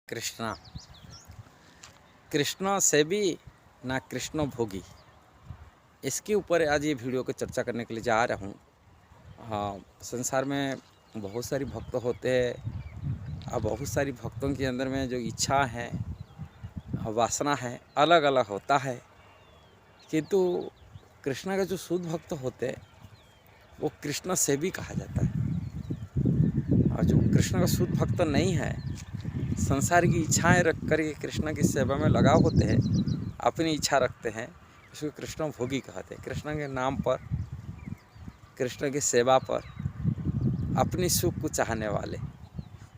कृष्णा कृष्ण से भी ना कृष्ण भोगी, इसके ऊपर आज ये वीडियो को चर्चा करने के लिए जा रहा हूँ। हाँ, संसार में बहुत सारी भक्त होते हैं और बहुत सारी भक्तों के अंदर में जो इच्छा है, वासना है, अलग अलग होता है। किंतु कृष्ण का जो शुद्ध भक्त होते हैं वो कृष्ण से भी कहा जाता है, और जो कृष्ण का शुद्ध भक्त नहीं है, संसार की इच्छाएं रख कर के कृष्ण की सेवा में लगाव होते हैं, अपनी इच्छा रखते हैं, उसको कृष्ण भोगी कहते हैं। कृष्ण के नाम पर, कृष्ण की सेवा पर अपनी सुख को चाहने वाले,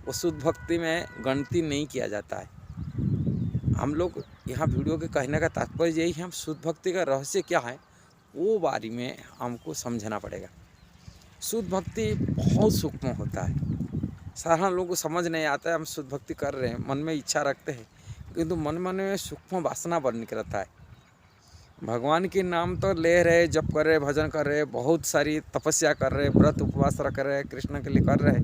वो शुद्ध भक्ति में गणती नहीं किया जाता है। हम लोग यहाँ वीडियो के कहने का तात्पर्य यही है, हम शुद्ध भक्ति का रहस्य क्या है वो बारे में हमको समझना पड़ेगा। शुद्ध भक्ति बहुत सूक्ष्म होता है, साधारण लोगों को समझ नहीं आता है। हम शुद्ध भक्ति कर रहे हैं, मन में इच्छा रखते हैं, किंतु मन में सूक्ष्म वासना बन के रहता है। भगवान के नाम तो ले रहे, जप कर रहे, भजन कर रहे, बहुत सारी तपस्या कर रहे, व्रत उपवास कर रहे, कृष्ण के लिए कर रहे,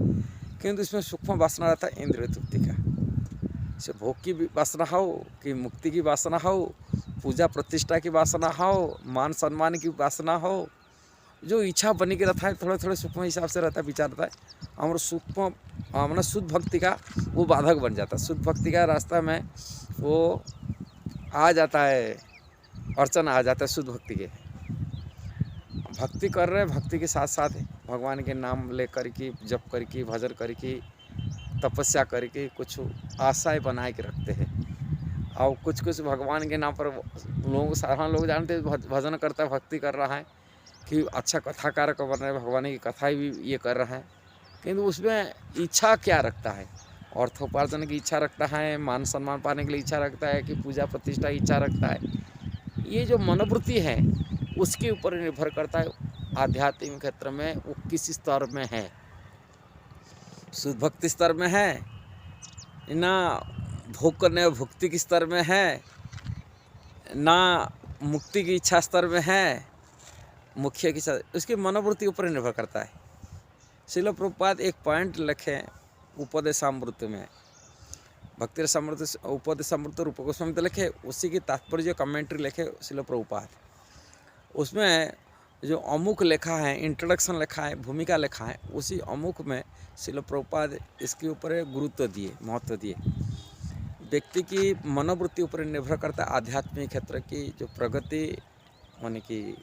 किंतु इसमें सूक्ष्म वासना रहता है इंद्रिय तृप्ति का। से भोग की वासना हो कि मुक्ति की वासना हो, पूजा प्रतिष्ठा की वासना हो, मान सम्मान की वासना हो, जो इच्छा बनी के रहता है थोड़े थोड़े सूक्ष्म हिसाब से रहता है, विचार रहता है। हमारे सूक्ष्म हमारा शुद्ध भक्ति का वो बाधक बन जाता है। शुद्ध भक्ति का रास्ता में वो आ जाता है, अड़चन आ जाता है। शुद्ध भक्ति के भक्ति कर रहे, भक्ति के साथ साथ भगवान के नाम ले करके, जप करके, भजन करके, तपस्या करके कुछ आशाएं बनाए के रखते हैं। और कुछ कुछ भगवान के नाम पर लोग, साधारण लोग जानते हैं भजन करता है, भक्ति कर रहा है कि अच्छा कथाकार का बन रहा है, भगवान की कथा भी ये कर रहा है, किंतु उसमें इच्छा क्या रखता है? अर्थोपार्जन की इच्छा रखता है, मान सम्मान पाने के लिए इच्छा रखता है, कि पूजा प्रतिष्ठा की इच्छा रखता है। ये जो मनोवृत्ति है उसके ऊपर निर्भर करता है आध्यात्मिक क्षेत्र में वो किस स्तर में है। शुद्ध भक्ति स्तर में है ना, भोग करने भक्ति के स्तर में है ना, मुक्ति की इच्छा स्तर में है, मुख्य की इच्छा, उसकी मनोवृत्ति ऊपर निर्भर करता है। श्रील प्रभुपाद एक पॉइंट लिखे उपदेशामृत में, भक्ति रसामृत उपदेशामृत रूप गोस्वामी लिखे, उसी की तात्पर्य कमेंट्री लिखे श्रील प्रभुपाद। उसमें जो अमुक लिखा है, इंट्रोडक्शन लिखा है, भूमिका लिखा है, उसी अमुक में श्रील प्रभुपाद इसके ऊपर गुरुत्व दिए, महत्व दिए। व्यक्ति की मनोवृत्ति ऊपर निर्भर करता है आध्यात्मिक क्षेत्र की जो प्रगति, माने कि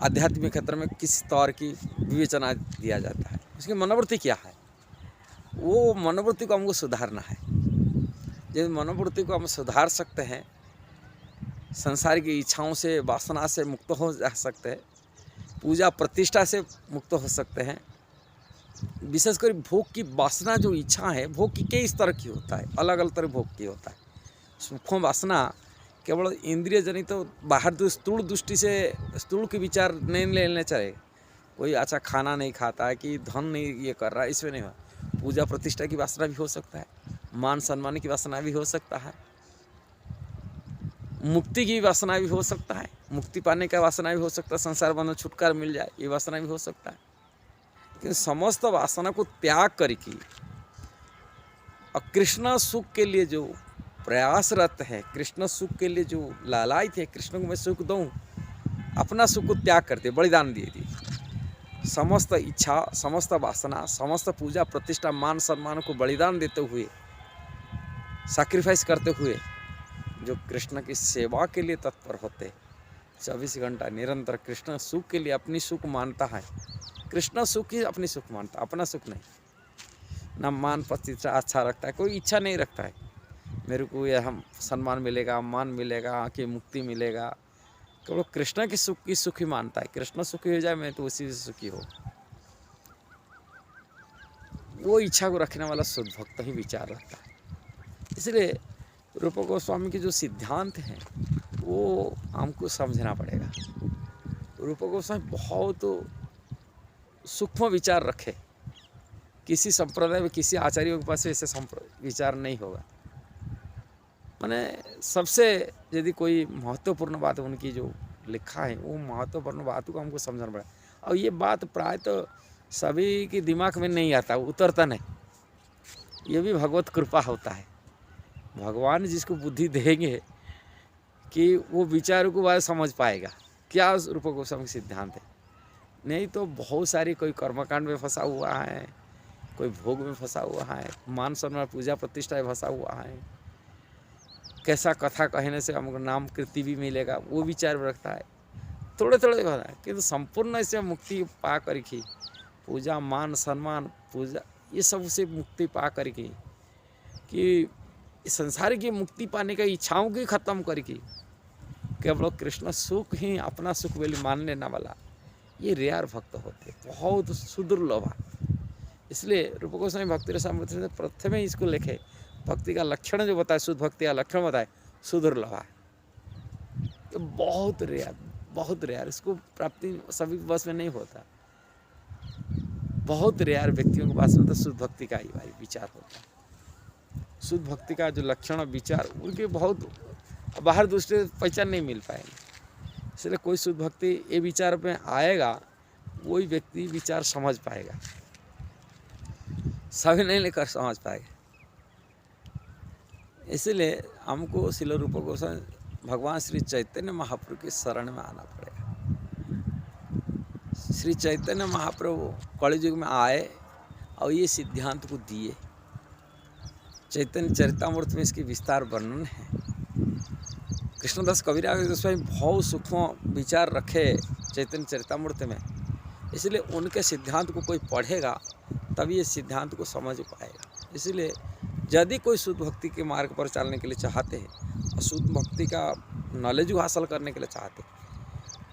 आध्यात्मिक क्षेत्र में किस स्तर की विवेचना दिया जाता है, उसकी मनोवृत्ति क्या है, वो मनोवृत्ति को हमको सुधारना है। जब मनोवृत्ति को हम सुधार सकते हैं, संसार की इच्छाओं से, वासना से मुक्त हो जा सकते हैं, पूजा प्रतिष्ठा से मुक्त हो सकते हैं। विशेषकर भोग की वासना, जो इच्छा है, भोग की कई स्तर की होता है, अलग अलग तरह भोग की होता है। सूक्ष्म वासना केवल इंद्रिय जनित, तो बाहर स्थूल दृष्टि से स्थूल के विचार नहीं लेने चाहिए। कोई अच्छा खाना नहीं खाता है कि धन नहीं ये कर रहा है, इसमें नहीं हुआ। पूजा प्रतिष्ठा की वासना भी हो सकता है, मान सम्मान की वासना भी हो सकता है, मुक्ति की वासना भी हो सकता है, मुक्ति पाने का वासना भी हो सकता है, संसार बंधन छुटकारा मिल जाए, ये वासना भी हो सकता है। लेकिन समस्त वासना को त्याग करके और कृष्ण सुख के लिए जो प्रयासरत है, कृष्ण सुख के लिए जो लालायित है, कृष्ण को मैं सुख दूँ, अपना सुख को त्याग करते, बलिदान दे दिए। समस्त इच्छा, समस्त वासना, समस्त पूजा प्रतिष्ठा, मान सम्मान को बलिदान देते हुए, सैक्रिफाइस करते हुए जो कृष्ण की सेवा के लिए तत्पर होते, 24 घंटा निरंतर कृष्ण सुख के लिए अपनी सुख मानता है। कृष्ण सुख ही अपनी सुख मानता, अपना सुख नहीं। ना मान प्रतिष्ठा अच्छा रखता है, कोई इच्छा नहीं रखता है मेरे को यह हम सम्मान मिलेगा, मान मिलेगा, कि मुक्ति मिलेगा। केवल कृष्ण की सुख ही मानता है। कृष्ण सुखी हो जाए, मैं तो उसी से सुखी हो। वो इच्छा को रखने वाला शुद्ध भक्त ही विचार रखता है। इसलिए रूप गोस्वामी के जो सिद्धांत हैं वो हमको समझना पड़ेगा। रूप गोस्वामी बहुत सूक्ष्म विचार रखे, किसी संप्रदाय में, किसी आचार्यों के पास ऐसे विचार नहीं होगा। मैंने सबसे यदि कोई महत्वपूर्ण बात उनकी जो लिखा है, वो महत्वपूर्ण बातों को हमको समझना पड़ा। और ये बात प्रायः तो सभी के दिमाग में नहीं आता, उतरता नहीं। ये भी भगवत कृपा होता है। भगवान जिसको बुद्धि देंगे कि वो विचारों को वह समझ पाएगा क्या उस रूप गोस्वामी सिद्धांत है। नहीं तो बहुत सारी, कोई कर्मकांड में फंसा हुआ है, कोई भोग में फंसा हुआ है, मान सम्मान पूजा प्रतिष्ठा में फंसा हुआ है, कैसा कथा कहने से हमको नाम कृति भी मिलेगा वो विचार में रखता है। थोड़े थोड़े होता है, किंतु संपूर्ण इससे मुक्ति पा करके, पूजा मान सम्मान पूजा ये सब से मुक्ति पा करके, कि संसार की मुक्ति पाने का इच्छाओं की खत्म करके केवल कृष्ण सुख ही अपना सुख वाली मान लेना वाला, ये रेयर भक्त होते, बहुत सुदुर्लभ। इसलिए रूप गोस्वामी भक्ति रसामृत ने प्रथम ही इसको लिखे, भक्ति का लक्षण जो बताए, शुद्ध भक्ति का लक्षण बताए, सुदुर्लभ। तो बहुत रेयर, इसको प्राप्ति सभी के बस में नहीं होता। बहुत रेयर व्यक्तियों के पास में तो शुद्ध भक्ति का ही भाई विचार होता है। शुद्ध भक्ति का जो लक्षण विचार उनके बहुत बाहर दूसरे पहचान नहीं मिल पाएंगे। इसलिए कोई शुद्ध भक्ति ये विचार में आएगा, वही व्यक्ति विचार समझ पाएगा, सभी नहीं लेकर समझ पाएगा। इसलिए हमको श्रील रूप गोस्वामी भगवान श्री चैतन्य महाप्रभु की शरण में आना पड़ेगा। श्री चैतन्य महाप्रभु कलियुग में आए और ये सिद्धांत को दिए। चैतन्य चरितामृत में इसकी विस्तार वर्णन है। कृष्णदास कविराज गोस्वामी बहुत सूक्ष्म विचार रखे चैतन्य चरितामृत में, इसलिए उनके सिद्धांत को कोई पढ़ेगा तभी ये सिद्धांत को समझ पाएगा। इसलिए यदि कोई शुद्ध भक्ति के मार्ग पर चलने के लिए चाहते हैं और शुद्ध भक्ति का नॉलेज हासिल करने के लिए चाहते हैं,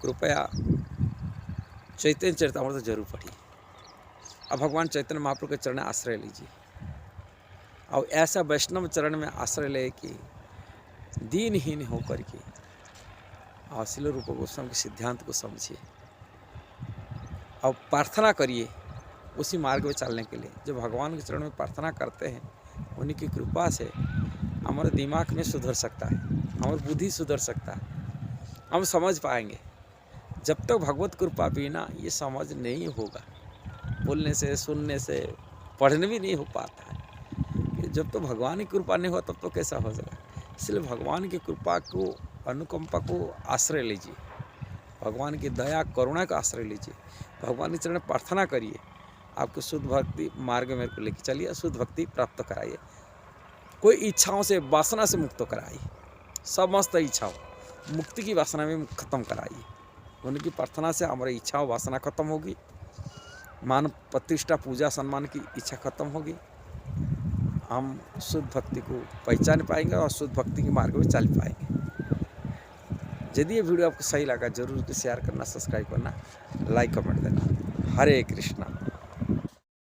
कृपया चैतन्य चरितामृत जरूर पढ़िए। अब भगवान चैतन्य महाप्रभु के चरण आश्रय लीजिए और ऐसा वैष्णव चरण में आश्रय ले कि दीनहीन होकर के और श्रील रूप गोस्वामी के सिद्धांत को समझिए और प्रार्थना करिए उसी मार्ग में चलने के लिए। जो भगवान के चरण में प्रार्थना करते हैं, उन्हीं की कृपा से हमारे दिमाग में सुधर सकता है, हमारी बुद्धि सुधर सकता है, हम समझ पाएंगे। जब तक भगवत कृपा बिना ये समझ नहीं होगा, बोलने से, सुनने से, पढ़ने भी नहीं हो पाता है। कि जब तो भगवान की कृपा नहीं हो तब तो कैसा हो जाएगा। इसलिए भगवान की कृपा को, अनुकंपा को आश्रय लीजिए, भगवान की दया करुणा का आश्रय लीजिए, भगवान के चरण में प्रार्थना करिए, आपको शुद्ध भक्ति मार्ग में लेके चलिए, शुद्ध भक्ति प्राप्त कराइए। कोई इच्छाओं से, वासना से मुक्त कराइए, समस्त इच्छाओं, मुक्ति की वासना में खत्म कराइए। उनकी प्रार्थना से हमारी इच्छाओं वासना खत्म होगी, मान प्रतिष्ठा पूजा सम्मान की इच्छा खत्म होगी, हम शुद्ध भक्ति को पहचान पाएंगे और शुद्ध भक्ति के मार्ग में चल पाएंगे। यदि ये वीडियो आपको सही लगा, जरूर शेयर करना, सब्सक्राइब करना, लाइक कमेंट देना। हरे कृष्णा।